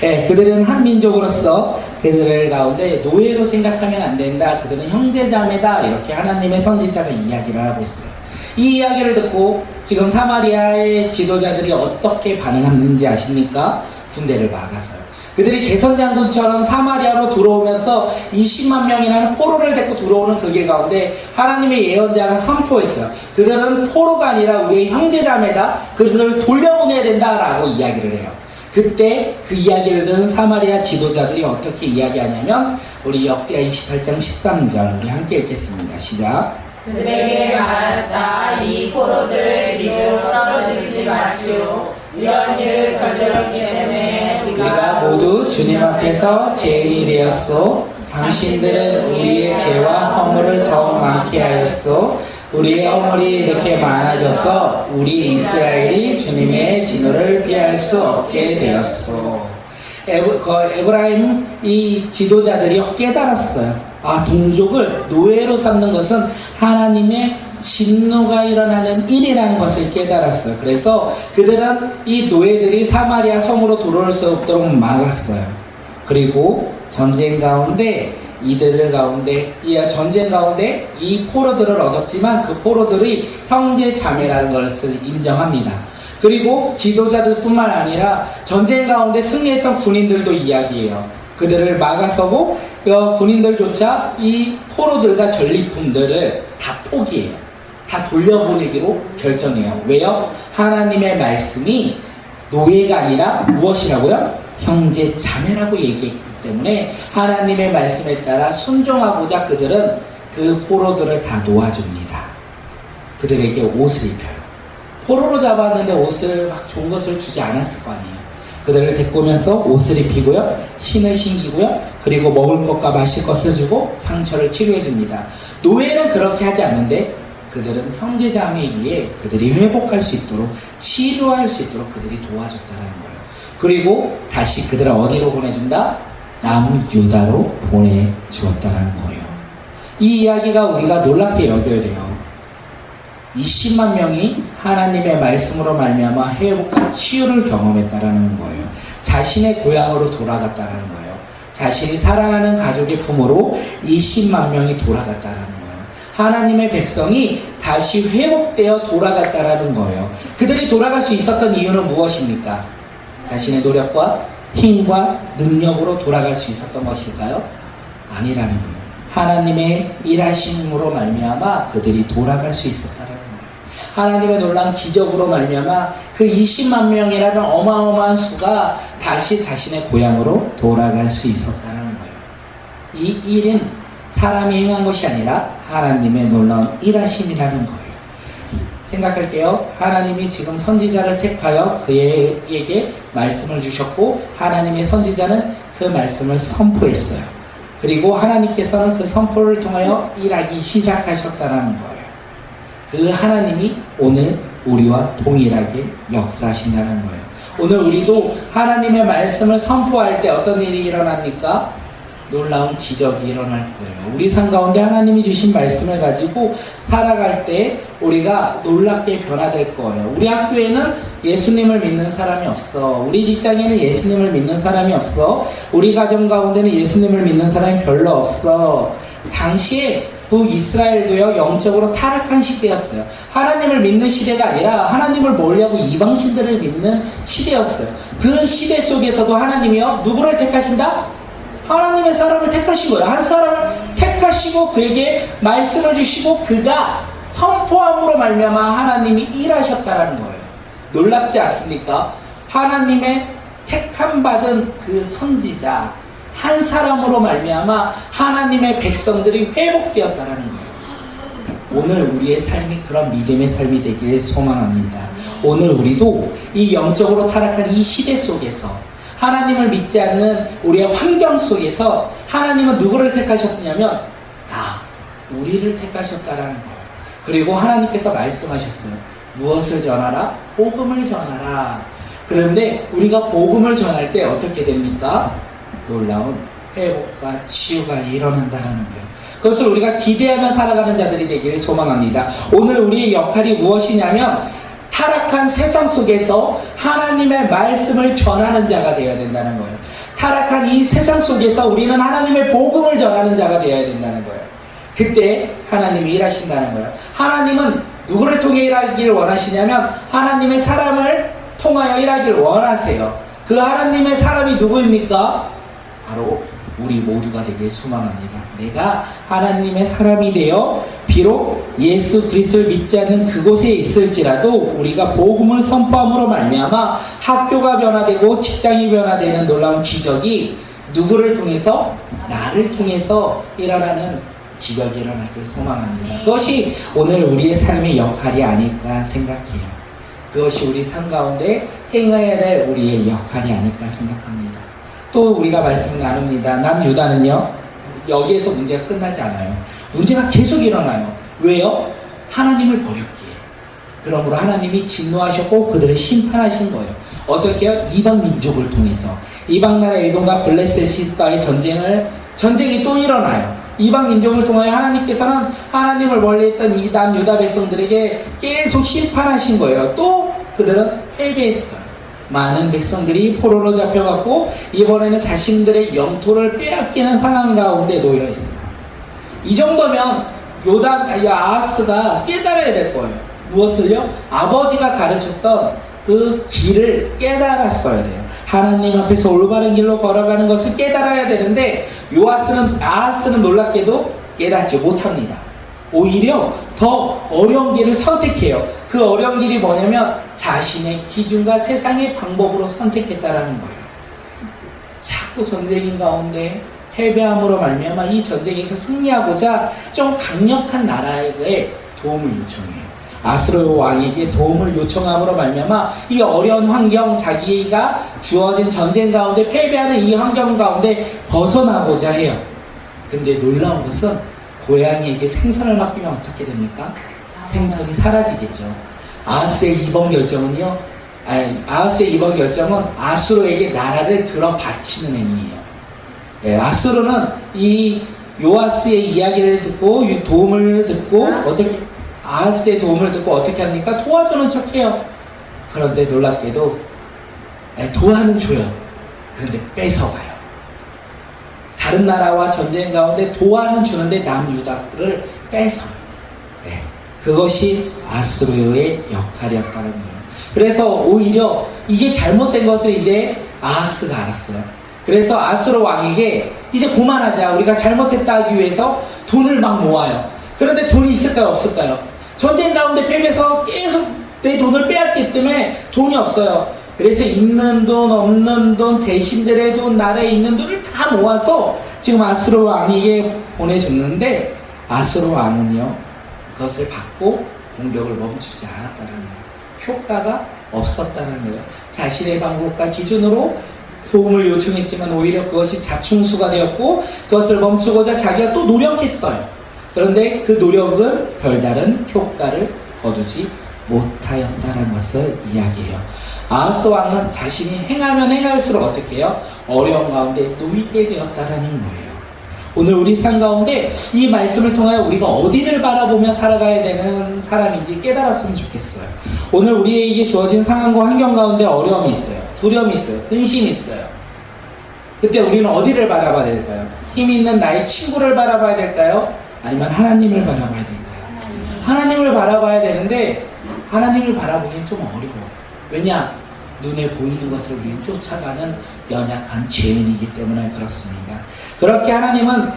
S1: 예, 그들은 한 민족으로서 그들을 가운데 노예로 생각하면 안 된다. 그들은 형제자매다. 이렇게 하나님의 선지자가 이야기를 하고 있어요. 이 이야기를 듣고 지금 사마리아의 지도자들이 어떻게 반응하는지 아십니까? 군대를 막아서요. 그들이 개선장군처럼 사마리아로 들어오면서 20만 명이라는 포로를 데리고 들어오는 그 길 가운데 하나님의 예언자가 선포했어요. 그들은 포로가 아니라 우리의 형제자매다. 그들을 돌려보내야 된다라고 이야기를 해요. 그때 그 이야기를 듣는 사마리아 지도자들이 어떻게 이야기하냐면 우리 역대하 28장 13절 우리 함께 읽겠습니다. 시작.
S3: 그들에게 말하였다. 이 포로들을 미루어 떨어뜨리지 마시오. 이런 일을 저지르기 때문에
S1: 우리가 모두 주님 앞에서 죄인이 되었소. 당신들은 우리의 죄와 허물을 더 많게 하였소. 우리의 허물이 이렇게 많아져서 우리 이스라엘이 주님의 진노를 피할 수 없게 되었소. 에브라임 이 지도자들이 깨달았어요. 아, 동족을 노예로 삼는 것은 하나님의 진노가 일어나는 일이라는 것을 깨달았어요. 그래서 그들은 이 노예들이 사마리아 성으로 들어올 수 없도록 막았어요. 그리고 전쟁 가운데 이들을 가운데 이 전쟁 가운데 이 포로들을 얻었지만 그 포로들이 형제 자매라는 것을 인정합니다. 그리고 지도자들뿐만 아니라 전쟁 가운데 승리했던 군인들도 이야기해요. 그들을 막아서고 군인들조차 이 포로들과 전리품들을 다 포기해요. 다 돌려보내기로 결정해요. 왜요? 하나님의 말씀이 노예가 아니라 무엇이라고요? 형제 자매라고 얘기했기 때문에 하나님의 말씀에 따라 순종하고자 그들은 그 포로들을 다 놓아줍니다. 그들에게 옷을 입혀요. 포로로 잡았는데 옷을 막 좋은 것을 주지 않았을 거 아니에요. 그들을 데리고 오면서 옷을 입히고요, 신을 신기고요, 그리고 먹을 것과 마실 것을 주고 상처를 치료해 줍니다. 노예는 그렇게 하지 않는데 그들은 형제자매이기에 그들이 회복할 수 있도록 치료할 수 있도록 그들이 도와줬다는 거예요. 그리고 다시 그들을 어디로 보내준다? 남유다로 보내주었다는 거예요. 이 이야기가 우리가 놀랍게 여겨야 돼요. 20만 명이 하나님의 말씀으로 말미암아 회복과 치유를 경험했다라는 거예요. 자신의 고향으로 돌아갔다라는 거예요. 자신이 사랑하는 가족의 품으로 20만 명이 돌아갔다라는 거예요. 하나님의 백성이 다시 회복되어 돌아갔다라는 거예요. 그들이 돌아갈 수 있었던 이유는 무엇입니까? 자신의 노력과 힘과 능력으로 돌아갈 수 있었던 것일까요? 아니라는 거예요. 하나님의 일하심으로 말미암아 그들이 돌아갈 수 있었다는 거예요. 하나님의 놀라운 기적으로 말미암아 그 20만 명이라는 어마어마한 수가 다시 자신의 고향으로 돌아갈 수 있었다는 거예요. 이 일은 사람이 행한 것이 아니라 하나님의 놀라운 일하심이라는 거예요. 생각할게요. 하나님이 지금 선지자를 택하여 그에게 말씀을 주셨고 하나님의 선지자는 그 말씀을 선포했어요. 그리고 하나님께서는 그 선포를 통하여 일하기 시작하셨다는 거예요. 그 하나님이 오늘 우리와 동일하게 역사하신다는 거예요. 오늘 우리도 하나님의 말씀을 선포할 때 어떤 일이 일어납니까? 놀라운 기적이 일어날 거예요. 우리 삶 가운데 하나님이 주신 말씀을 가지고 살아갈 때 우리가 놀랍게 변화될 거예요. 우리 학교에는 예수님을 믿는 사람이 없어. 우리 직장에는 예수님을 믿는 사람이 없어. 우리 가정 가운데는 예수님을 믿는 사람이 별로 없어. 당시에 북이스라엘도요, 영적으로 타락한 시대였어요. 하나님을 믿는 시대가 아니라 하나님을 멀리하고 이방신들을 믿는 시대였어요. 그 시대 속에서도 하나님이요, 누구를 택하신다? 하나님의 사람을 택하시고요. 한 사람을 택하시고 그에게 말씀을 주시고 그가 선포함으로 말미암아 하나님이 일하셨다라는 거예요. 놀랍지 않습니까? 하나님의 택함 받은 그 선지자 한 사람으로 말미암아 하나님의 백성들이 회복되었다라는 거예요. 오늘 우리의 삶이 그런 믿음의 삶이 되길 소망합니다. 오늘 우리도 이 영적으로 타락한 이 시대 속에서 하나님을 믿지 않는 우리의 환경 속에서 하나님은 누구를 택하셨냐면 우리를 택하셨다라는 거예요. 그리고 하나님께서 말씀하셨어요. 무엇을 전하라? 복음을 전하라. 그런데 우리가 복음을 전할 때 어떻게 됩니까? 놀라운 회복과 치유가 일어난다는 거예요. 그것을 우리가 기대하며 살아가는 자들이 되기를 소망합니다. 오늘 우리의 역할이 무엇이냐면 타락한 세상 속에서 하나님의 말씀을 전하는 자가 되어야 된다는 거예요. 타락한 이 세상 속에서 우리는 하나님의 복음을 전하는 자가 되어야 된다는 거예요. 그때 하나님이 일하신다는 거예요. 하나님은 누구를 통해 일하기를 원하시냐면 하나님의 사람을 통하여 일하기를 원하세요. 그 하나님의 사람이 누구입니까? 바로 우리 모두가 되길 소망합니다. 내가 하나님의 사람이 되어 비록 예수 그리스도를 믿지 않는 그곳에 있을지라도 우리가 복음을 선포함으로 말미암아 학교가 변화되고 직장이 변화되는 놀라운 기적이 누구를 통해서? 나를 통해서 일어나는 기적이 일어나길 소망합니다. 그것이 오늘 우리의 삶의 역할이 아닐까 생각해요. 그것이 우리 삶 가운데 행해야 될 우리의 역할이 아닐까 생각합니다. 또 우리가 말씀을 나눕니다. 남유다는요, 여기에서 문제가 끝나지 않아요. 문제가 계속 일어나요. 왜요? 하나님을 버렸기에. 그러므로 하나님이 진노하셨고 그들을 심판하신 거예요. 어떻게 해요? 이방 민족을 통해서. 이방 나라 에돔과 블레셋과의 전쟁이 또 일어나요. 이방 민족을 통하여 하나님께서는 하나님을 멀리했던 이 남유다 백성들에게 계속 심판하신 거예요. 또 그들은 패배했어요. 많은 백성들이 포로로 잡혀갔고 이번에는 자신들의 영토를 빼앗기는 상황 가운데 놓여 있어요. 이 정도면 아하스가 깨달아야 될 거예요. 무엇을요? 아버지가 가르쳤던 그 길을 깨달았어야 돼요. 하나님 앞에서 올바른 길로 걸어가는 것을 깨달아야 되는데 아하스는 놀랍게도 깨닫지 못합니다. 오히려 더 어려운 길을 선택해요. 그 어려운 길이 뭐냐면 자신의 기준과 세상의 방법으로 선택했다라는 거예요. 자꾸 전쟁인 가운데 패배함으로 말미암아 이 전쟁에서 승리하고자 좀 강력한 나라에게 도움을 요청해요. 아수르 왕에게 도움을 요청함으로 말미암아 이 어려운 환경, 자기가 주어진 전쟁 가운데 패배하는 이 환경 가운데 벗어나고자 해요. 근데 놀라운 것은 고양이에게 생선을 맡기면 어떻게 됩니까? 생선이 사라지겠죠. 아하스의 이번 결정은 아수르에게 나라를 들어 바치는 행위예요. 예, 아수르는 이 요아스의 이야기를 듣고 도움을 듣고 아하스의 도움을 듣고 어떻게 합니까? 도와주는 척해요. 그런데 놀랍게도 도와는 줘요. 그런데 뺏어가요. 다른 나라와 전쟁 가운데 도와는 주는데 남유다를 뺏어요. 네, 그것이 아수르의 역할이었다는 거예요. 그래서 오히려 이게 잘못된 것을 이제 아하스가 알았어요. 그래서 아수르 왕에게 이제 그만하자. 우리가 잘못했다 하기 위해서 돈을 막 모아요. 그런데 돈이 있을까요? 없을까요? 전쟁 가운데 패배해서 계속 내 돈을 빼앗기 때문에 돈이 없어요. 그래서 있는 돈, 없는 돈, 대신들의 돈, 나라에 있는 돈을 다 모아서 지금 아수르 왕에게 보내줬는데 아수르 왕은요, 그것을 받고 공격을 멈추지 않았다는 거예요. 효과가 없었다는 거예요. 자신의 방법과 기준으로 도움을 요청했지만 오히려 그것이 자충수가 되었고 그것을 멈추고자 자기가 또 노력했어요. 그런데 그 노력은 별다른 효과를 거두지 못하였다는 것을 이야기해요. 아하스 왕은 자신이 행하면 행할수록 어떻게 해요? 어려운 가운데 놓이게 되었다라는 거예요. 오늘 우리 삶 가운데 이 말씀을 통하여 우리가 어디를 바라보며 살아가야 되는 사람인지 깨달았으면 좋겠어요. 오늘 우리에게 주어진 상황과 환경 가운데 어려움이 있어요. 두려움이 있어요. 근심이 있어요. 그때 우리는 어디를 바라봐야 될까요? 힘 있는 나의 친구를 바라봐야 될까요? 아니면 하나님을 바라봐야 될까요? 하나님을 바라봐야 되는데 하나님을 바라보기엔 좀 어려워요. 왜냐? 눈에 보이는 것을 우리는 쫓아가는 연약한 죄인이기 때문에 그렇습니다. 그렇게 하나님은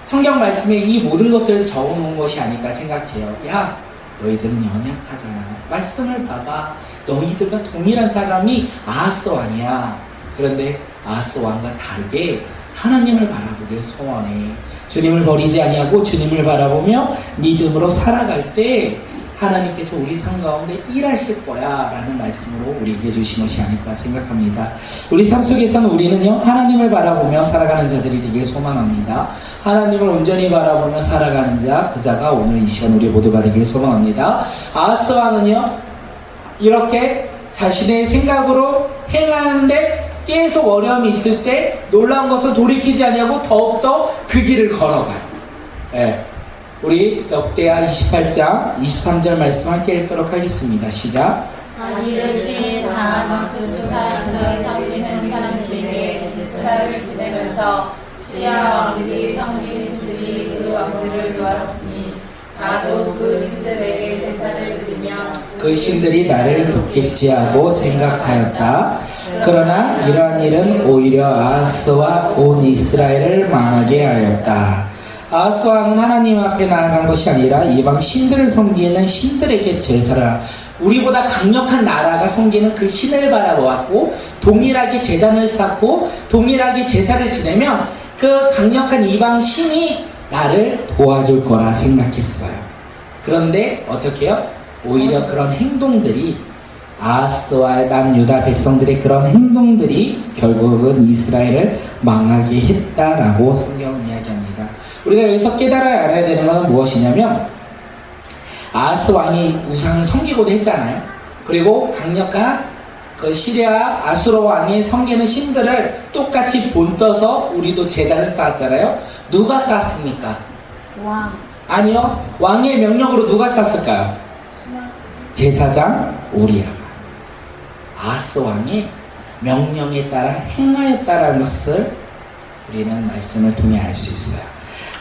S1: 성경 말씀에 이 모든 것을 적어놓은 것이 아닐까 생각해요. 야, 너희들은 연약하잖아. 말씀을 봐봐. 너희들과 동일한 사람이 아하스 왕이야. 그런데 아하스 왕과 다르게 하나님을 바라보길 소원해. 주님을 버리지 아니하고 주님을 바라보며 믿음으로 살아갈 때 하나님께서 우리 삶 가운데 일하실 거야 라는 말씀으로 우리에게 주신 것이 아닐까 생각합니다. 우리 삶 속에서는 우리는요, 하나님을 바라보며 살아가는 자들이 되길 소망합니다. 하나님을 온전히 바라보며 살아가는 자, 그 자가 오늘 이 시간 우리 모두가 되길 소망합니다. 아하스 왕은요, 이렇게 자신의 생각으로 행하는데 계속 어려움이 있을 때 놀라운 것을 돌이키지 아니하고 더욱더 그 길을 걸어가요. 예. 우리 역대하 28장 23절 말씀 함께 읽도록 하겠습니다. 시작.
S3: 자기를 진 다마스쿠스 사람들을 섬기는 사람들에게 제사를 지내면서 시리아 왕들이 섬긴 신들이 그 왕들을 도왔으니 나도 그 신들에게 제사를 드리며
S1: 그 신들이 나를 돕겠지 하고 생각하였다. 그러나 이러한 일은 오히려 아하스와 온 이스라엘을 망하게 하였다. 아하스 왕은 하나님 앞에 나아간 것이 아니라 이방 신들을 섬기는 신들에게 제사를, 우리보다 강력한 나라가 섬기는 그 신을 바라보았고 동일하게 제단을 쌓고 동일하게 제사를 지내면 그 강력한 이방 신이 나를 도와줄 거라 생각했어요. 그런데 어떻게 해요? 오히려 그런 행동들이, 아하스와 남유다 백성들의 그런 행동들이 결국은 이스라엘을 망하게 했다라고 성경은 이야기합니다. 우리가 여기서 알아야 되는 것은 무엇이냐면, 아하스 왕이 우상을 섬기고자 했잖아요. 그리고 강력한 그 시리아 아수르 왕이 섬기는 신들을 똑같이 본떠서 우리도 제단을 쌓았잖아요. 누가 쌓았습니까?
S2: 왕.
S1: 아니요. 왕의 명령으로 누가 쌓았을까요? 제사장 우리아가. 아하스 왕의 명령에 따라 행하였다라는 것을 우리는 말씀을 통해 알 수 있어요.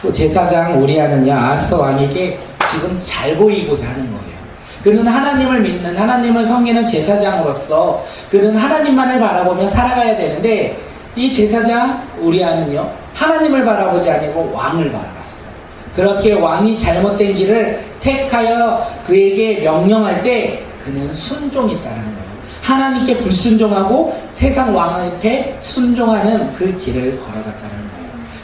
S1: 그 제사장 우리아는요, 아하스 왕에게 지금 잘 보이고자 하는 거예요. 그는 하나님을 믿는, 하나님을 섬기는 제사장으로서 그는 하나님만을 바라보며 살아가야 되는데, 이 제사장 우리아는요, 하나님을 바라보지 아니고 왕을 바라봤어요. 그렇게 왕이 잘못된 길을 택하여 그에게 명령할 때 그는 순종했다는 거예요. 하나님께 불순종하고 세상 왕 앞에 순종하는 그 길을 걸어갔다는 거예요.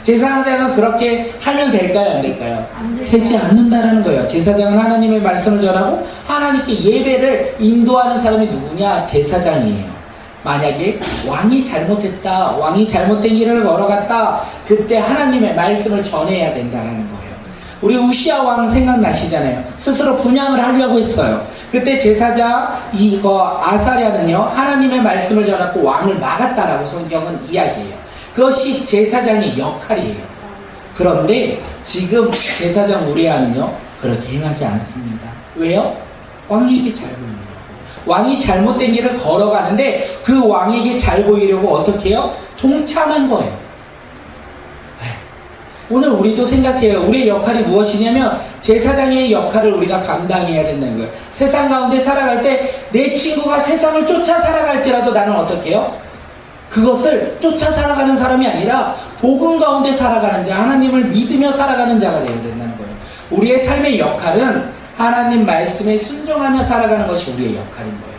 S1: 제사장은 그렇게 하면 될까요? 안 될까요? 되지 않는다는 거예요. 제사장은 하나님의 말씀을 전하고 하나님께 예배를 인도하는 사람이 누구냐? 제사장이에요. 만약에 왕이 잘못했다, 왕이 잘못된 길을 걸어갔다, 그때 하나님의 말씀을 전해야 된다는 거예요. 우리 우시아 왕 생각나시잖아요. 스스로 분향을 하려고 했어요. 그때 제사장 이거 아사랴는요, 하나님의 말씀을 전하고 왕을 막았다라고 성경은 이야기해요. 그것이 제사장의 역할이에요. 그런데 지금 제사장 우리아는요, 그렇게 행하지 않습니다. 왜요? 왕에게 잘 보이는 거예요. 왕이 잘못된 길을 걸어가는데 그 왕에게 잘 보이려고 어떻게 해요? 동참한 거예요. 오늘 우리도 생각해요. 우리의 역할이 무엇이냐면 제사장의 역할을 우리가 감당해야 된다는 거예요. 세상 가운데 살아갈 때 내 친구가 세상을 쫓아 살아갈지라도 나는 어떻게 해요? 그것을 쫓아 살아가는 사람이 아니라 복음 가운데 살아가는 자, 하나님을 믿으며 살아가는 자가 되어야 된다는 거예요. 우리의 삶의 역할은 하나님 말씀에 순종하며 살아가는 것이 우리의 역할인 거예요.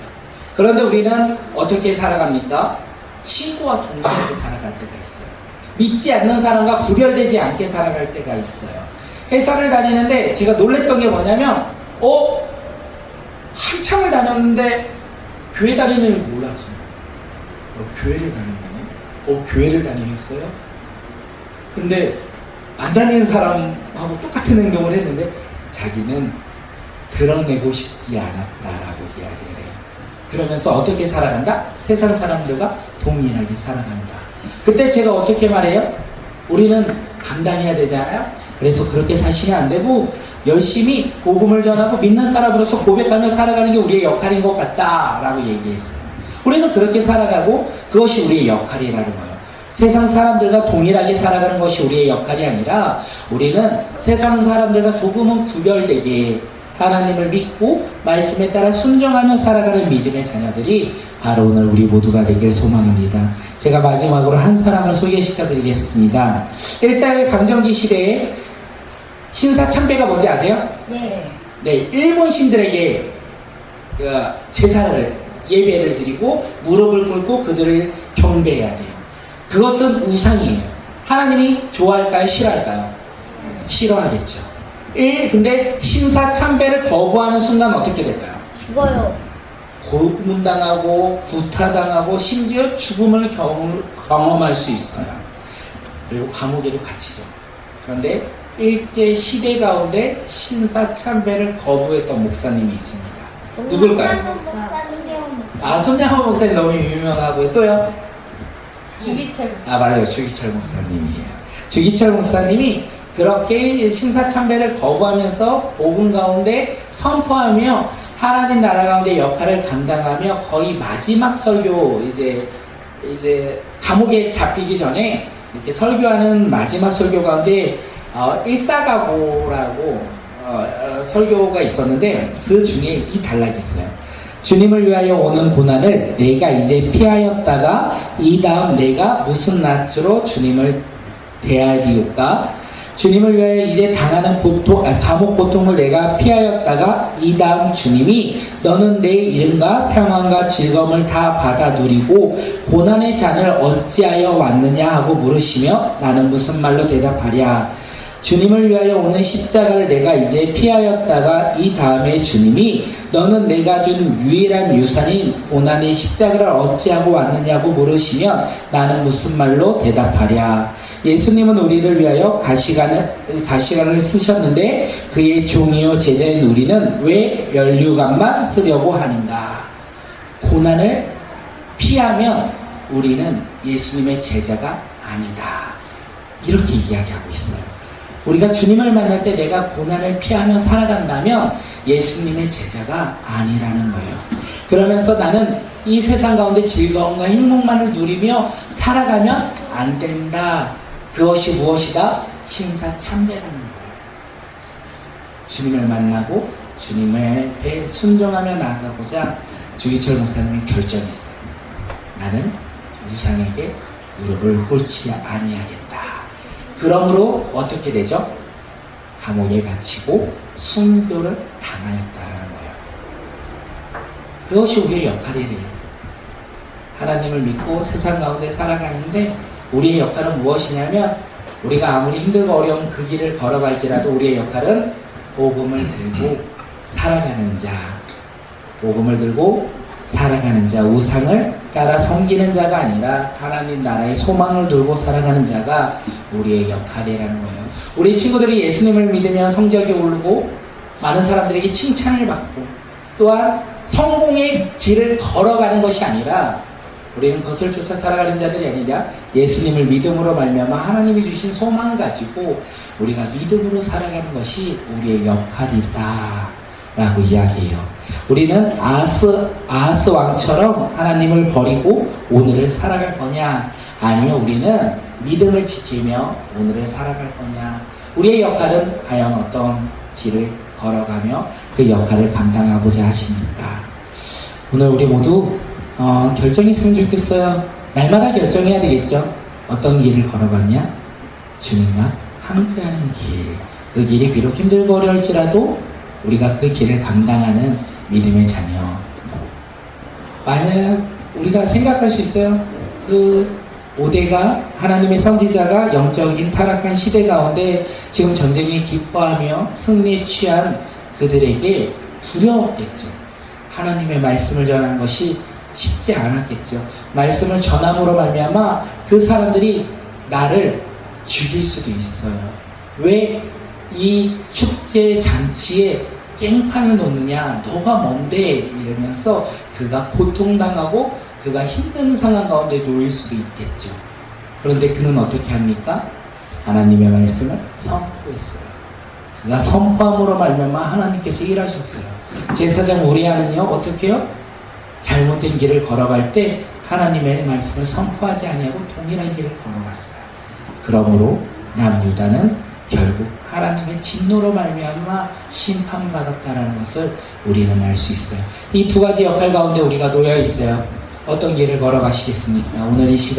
S1: 그런데 우리는 어떻게 살아갑니까? 친구와 동등하게 살아갈 때가 있어요. 믿지 않는 사람과 구별되지 않게 살아갈 때가 있어요. 회사를 다니는데 제가 놀랬던 게 뭐냐면 한참을 다녔는데 교회 다니는 줄 몰랐어요. 교회를 다닌다네? 교회를 다니셨어요? 근데 안 다니는 사람하고 똑같은 행동을 했는데 자기는 드러내고 싶지 않았다라고 이야기를 해요. 그러면서 어떻게 살아간다? 세상 사람들과 동일하게 살아간다. 그때 제가 어떻게 말해요? 우리는 감당해야 되잖아요. 그래서 그렇게 사시면 안 되고 열심히 복음을 전하고 믿는 사람으로서 고백하며 살아가는 게 우리의 역할인 것 같다라고 얘기했어요. 우리는 그렇게 살아가고 그것이 우리의 역할이라는 거예요. 세상 사람들과 동일하게 살아가는 것이 우리의 역할이 아니라 우리는 세상 사람들과 조금은 구별되게 하나님을 믿고 말씀에 따라 순종하며 살아가는 믿음의 자녀들이 바로 오늘 우리 모두가 되길 소망합니다. 제가 마지막으로 한 사람을 소개시켜 드리겠습니다. 일제 강점기 시대에 신사참배가 뭔지 아세요?
S2: 네.
S1: 네, 일본 신들에게 제사를, 예배를 드리고 무릎을 꿇고 그들을 경배해야 돼요. 그것은 우상이에요. 하나님이 좋아할까요? 싫어할까요? 싫어하겠죠. 근데 신사참배를 거부하는 순간 어떻게 될까요?
S2: 죽어요.
S1: 고문당하고 구타당하고 심지어 죽음을 경험할 수 있어요. 그리고 감옥에도 갇히죠. 그런데 일제 시대 가운데 신사참배를 거부했던 목사님이 있습니다. 누굴까요? 손양호 목사님 너무 유명하고요. 또요?
S2: 주기철.
S1: 맞아요. 주기철 목사님이에요. 주기철 목사님이 그렇게 신사참배를 거부하면서 복음 가운데 선포하며 하나님 나라 가운데 역할을 감당하며 거의 마지막 설교, 이제 감옥에 잡히기 전에 이렇게 설교하는 마지막 설교 가운데 일사가고라고 설교가 있었는데 그 중에 이 단락이 있어요. 주님을 위하여 오는 고난을 내가 이제 피하였다가 이 다음 내가 무슨 낯으로 주님을 대하리올까? 주님을 위하여 이제 당하는 감옥 고통을 내가 피하였다가 이 다음 주님이 너는 내 이름과 평안과 즐거움을 다 받아 누리고 고난의 잔을 어찌하여 왔느냐 하고 물으시며 나는 무슨 말로 대답하랴. 주님을 위하여 오는 십자가를 내가 이제 피하였다가 이 다음에 주님이 너는 내가 준 유일한 유산인 고난의 십자가를 어찌하고 왔느냐고 물으시면 나는 무슨 말로 대답하랴. 예수님은 우리를 위하여 가시관을 쓰셨는데 그의 종이요 제자인 우리는 왜 면류관만 쓰려고 하는가. 고난을 피하면 우리는 예수님의 제자가 아니다. 이렇게 이야기하고 있어요. 우리가 주님을 만날 때 내가 고난을 피하며 살아간다면 예수님의 제자가 아니라는 거예요. 그러면서 나는 이 세상 가운데 즐거움과 행복만을 누리며 살아가면 안 된다. 그것이 무엇이다? 심사참배라는 거예요. 주님을 만나고 주님의 배 순종하며 나아가고자 주기철 목사님이 결정했어요. 나는 우상에게 무릎을 꿇지 아니하겠다. 그러므로 어떻게 되죠? 감옥에 갇히고 순교를 당하였다는 거예요. 그것이 우리의 역할이래요. 하나님을 믿고 세상 가운데 살아가는데 우리의 역할은 무엇이냐면 우리가 아무리 힘들고 어려운 그 길을 걸어갈지라도 우리의 역할은 복음을 들고 살아가는 자, 복음을 들고 살아가는 자, 우상을 따라 섬기는 자가 아니라 하나님 나라의 소망을 들고 살아가는 자가 우리의 역할이라는 거예요. 우리 친구들이 예수님을 믿으면 성적이 오르고 많은 사람들에게 칭찬을 받고 또한 성공의 길을 걸어가는 것이 아니라 우리는 그것을 쫓아 살아가는 자들이 아니라 예수님을 믿음으로 말미암아 하나님이 주신 소망을 가지고 우리가 믿음으로 살아가는 것이 우리의 역할이다 라고 이야기해요. 우리는 아하스 왕처럼 하나님을 버리고 오늘을 살아갈 거냐, 아니면 우리는 믿음을 지키며 오늘을 살아갈 거냐. 우리의 역할은 과연 어떤 길을 걸어가며 그 역할을 감당하고자 하십니까? 오늘 우리 모두 결정이 있으면 좋겠어요. 날마다 결정해야 되겠죠. 어떤 길을 걸어갔냐? 주님과 함께하는 길. 그 길이 비록 힘들고 어려울지라도 우리가 그 길을 감당하는 믿음의 자녀. 만약 우리가 생각할 수 있어요. 그 오대가 하나님의 선지자가 영적인 타락한 시대 가운데 지금 전쟁에 기뻐하며 승리에 취한 그들에게 두려웠겠죠. 하나님의 말씀을 전하는 것이 쉽지 않았겠죠. 말씀을 전함으로 말미암아 그 사람들이 나를 죽일 수도 있어요. 왜 이 축제 잔치에 깽판을 놓느냐, 너가 뭔데 이러면서 그가 고통당하고 그가 힘든 상황 가운데 놓일 수도 있겠죠. 그런데 그는 어떻게 합니까? 하나님의 말씀을 선포했어요. 그가 선포함으로 말미암아 하나님께서 일하셨어요. 제사장 우리아는요 어떻게 해요? 잘못된 길을 걸어갈 때 하나님의 말씀을 선포하지 아니하고 동일한 길을 걸어갔어요. 그러므로 남유다는 결국 하나님의 진노로 말미암아 심판을 받았다는 것을 우리는 알 수 있어요. 이 두 가지 역할 가운데 우리가 놓여 있어요. 어떤 길을 걸어가시겠습니까? 오늘 이 시간